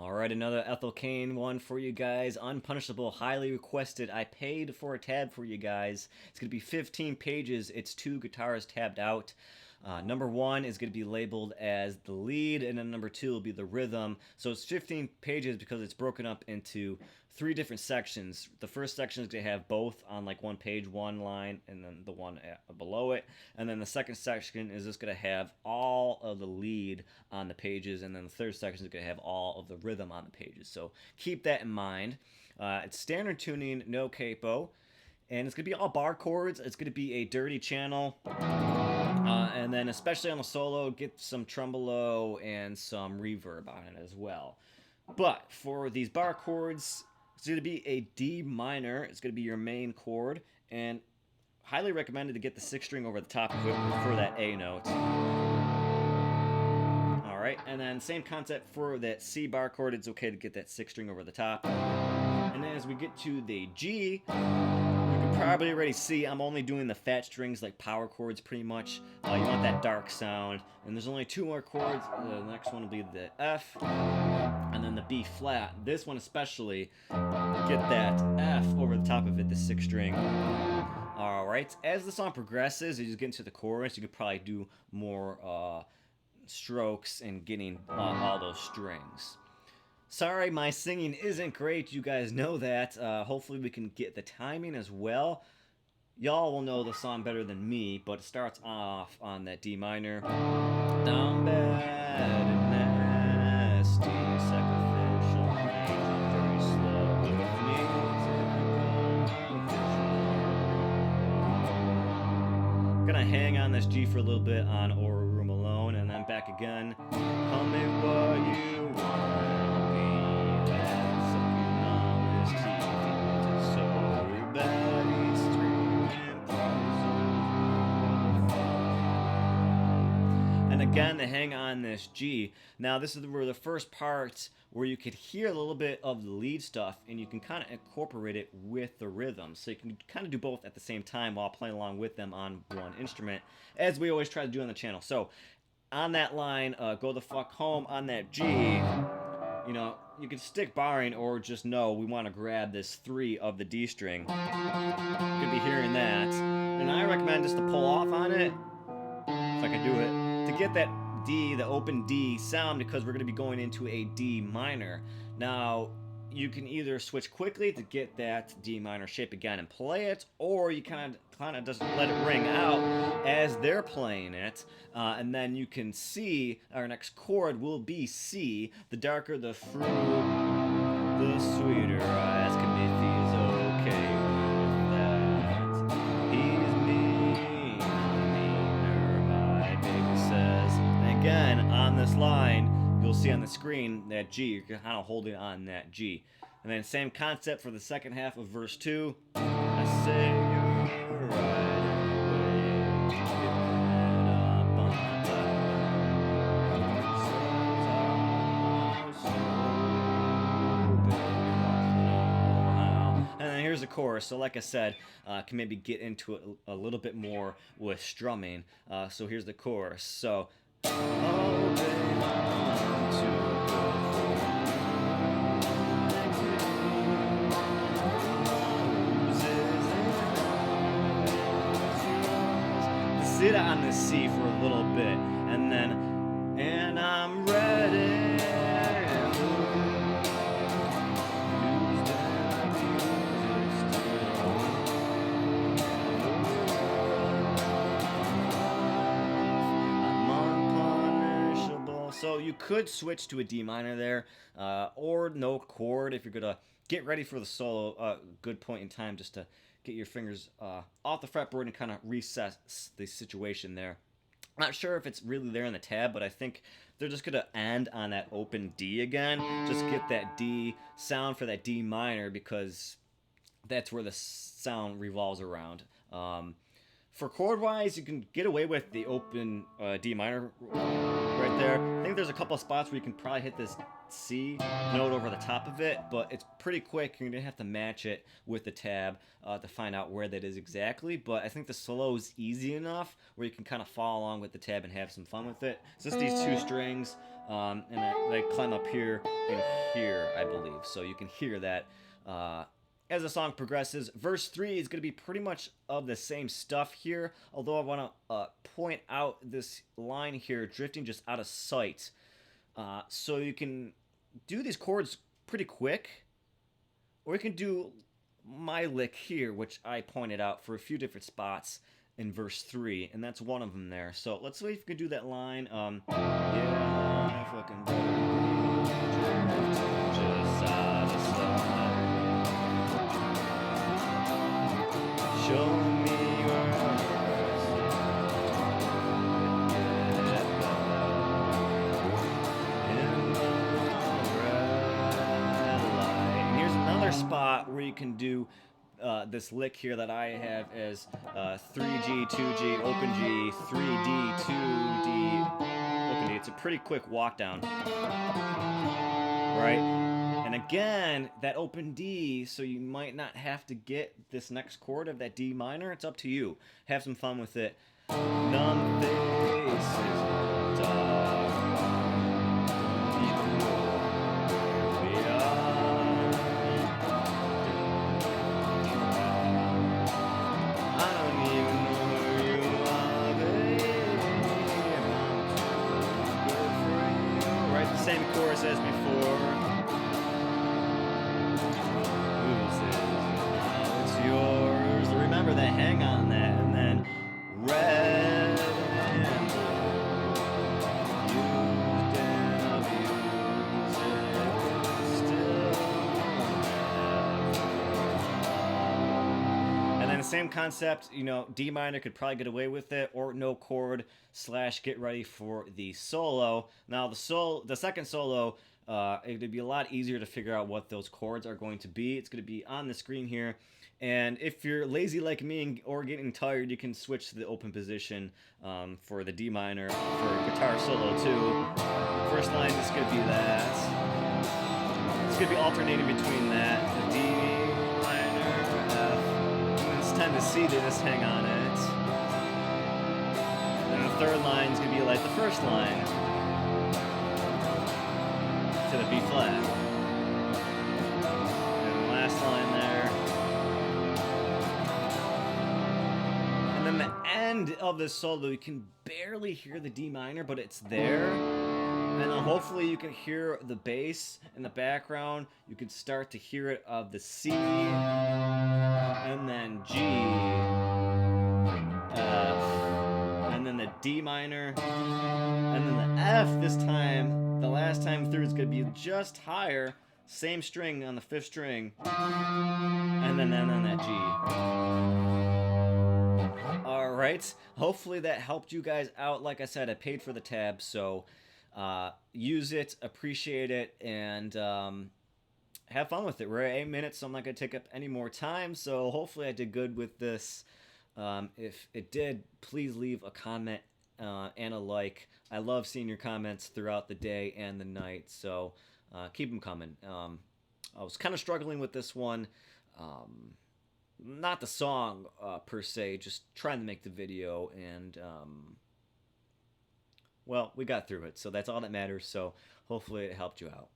Alright, another Ethel Cain one for you guys. Unpunishable, highly requested. I paid for a tab for you guys. It's going to be 15 pages. It's 2 guitars tabbed out. Number 1 is going to be labeled as the lead, and then number 2 will be the rhythm. So it's 15 pages because it's broken up into 3 different sections. The first section is going to have both on like one page, one line, and then the one below it. And then the second section is just going to have all of the lead on the pages, and then the third section is going to have all of the rhythm on the pages. So keep that in mind. It's standard tuning, no capo. And it's going to be all bar chords. It's going to be a dirty channel. And then especially on the solo, get some tremolo and some reverb on it as well. But for these bar chords, it's going to be a D minor. It's going to be your main chord. And highly recommended to get the 6th string over the top of it for that A note. Alright, and then same concept for that C bar chord. It's okay to get that 6th string over the top. And then as we get to the G, probably already see I'm only doing the fat strings like power chords pretty much. You want that dark sound. And there's only 2 more chords. The next one will be the F and then the B flat. This one especially, get that F over the top of it, the 6th string. Alright, as the song progresses, as you get into the chorus, you could probably do more strokes and getting all those strings. Sorry, my singing isn't great. You guys know that. Hopefully we can get the timing as well. Y'all will know the song better than me, but it starts off on that D minor. Down bad and nasty, sacrificial, very slow. Gonna hang on this G for a little bit on Or Room Alone, and then back again. Call me what you want. Again, to hang on this G. Now, this is where the first part where you could hear a little bit of the lead stuff, and you can kind of incorporate it with the rhythm. So you can kind of do both at the same time while playing along with them on one instrument, as we always try to do on the channel. So on that line, go the fuck home on that G. You know, you can stick barring or just know we want to grab this 3 of the D string. You're gonna be hearing that, and I recommend just to pull off on it, if I can do it, to get that D, the open D sound, because we're going to be going into a D minor. Now, you can either switch quickly to get that D minor shape again and play it, or you kind of just let it ring out as they're playing it, and then you can see our next chord will be C. The darker the fruit, the sweeter as can be. He's okay with that. He's again, on this line, you'll see on the screen that G. You're kind of holding on that G. And then same concept for the second half of verse 2. I say you're right away. And then here's the chorus. So like I said, can maybe get into it a little bit more with strumming. So here's the chorus. So sit on the C for a little bit, and then, and I'm ready. So you could switch to a D minor there, or no chord if you're going to get ready for the solo. Good point in time just to get your fingers off the fretboard and kind of reset the situation there. Not sure if it's really there in the tab, but I think they're just going to end on that open D again. Just get that D sound for that D minor, because that's where the sound revolves around. For chord-wise, you can get away with the open D minor right there. I think there's a couple of spots where you can probably hit this C note over the top of it, but it's pretty quick. You're gonna have to match it with the tab to find out where that is exactly. But I think the solo is easy enough where you can kind of follow along with the tab and have some fun with it. It's just these two strings, and I climb up here and here, I believe. So you can hear that as the song progresses. Verse 3 is going to be pretty much of the same stuff here, although I want to point out this line here, drifting just out of sight. So you can do these chords pretty quick, or you can do my lick here, which I pointed out for a few different spots in verse 3, and that's one of them there. So let's see if we can do that line. Yeah, I fucking just out of sight. Show me your spot where you can do this lick here that I have as 3G, 2G, open G, 3D, 2D, open D. It's a pretty quick walk down, right? And again, that open D, so you might not have to get this next chord of that D minor. It's up to you. Have some fun with it. Numb faces, dog. Same chorus as before. Whose is now it's yours. Remember that, hang on that, and then red and blue. Used and abused, still never. And then the same concept, you know, D minor could probably get away with it, or no chord / get ready for the solo. Now the second solo, it'd be a lot easier to figure out what those chords are going to be. It's going to be on the screen here, and if you're lazy like me or getting tired, you can switch to the open position for the D minor for guitar solo too. First line is going to be that. It's going to be alternating between that, the D minor, F, and it's time to C to just hang on it. The third line is going to be like the first line to the B flat. And the last line there. And then the end of the solo, you can barely hear the D minor, but it's there. And then hopefully you can hear the bass in the background. You can start to hear it of the C, and then G, F, and then the D minor, and then the F this time, the last time through, is going to be just higher, same string on the 5th string, and then on that G. Alright, hopefully that helped you guys out. Like I said, I paid for the tab, so use it, appreciate it, and have fun with it. We're at 8 minutes, so I'm not going to take up any more time, so hopefully I did good with this. If it did, please leave a comment and a like. I love seeing your comments throughout the day and the night, so keep them coming. I was kind of struggling with this one. Not the song per se, just trying to make the video, and well, we got through it, so that's all that matters. So hopefully it helped you out.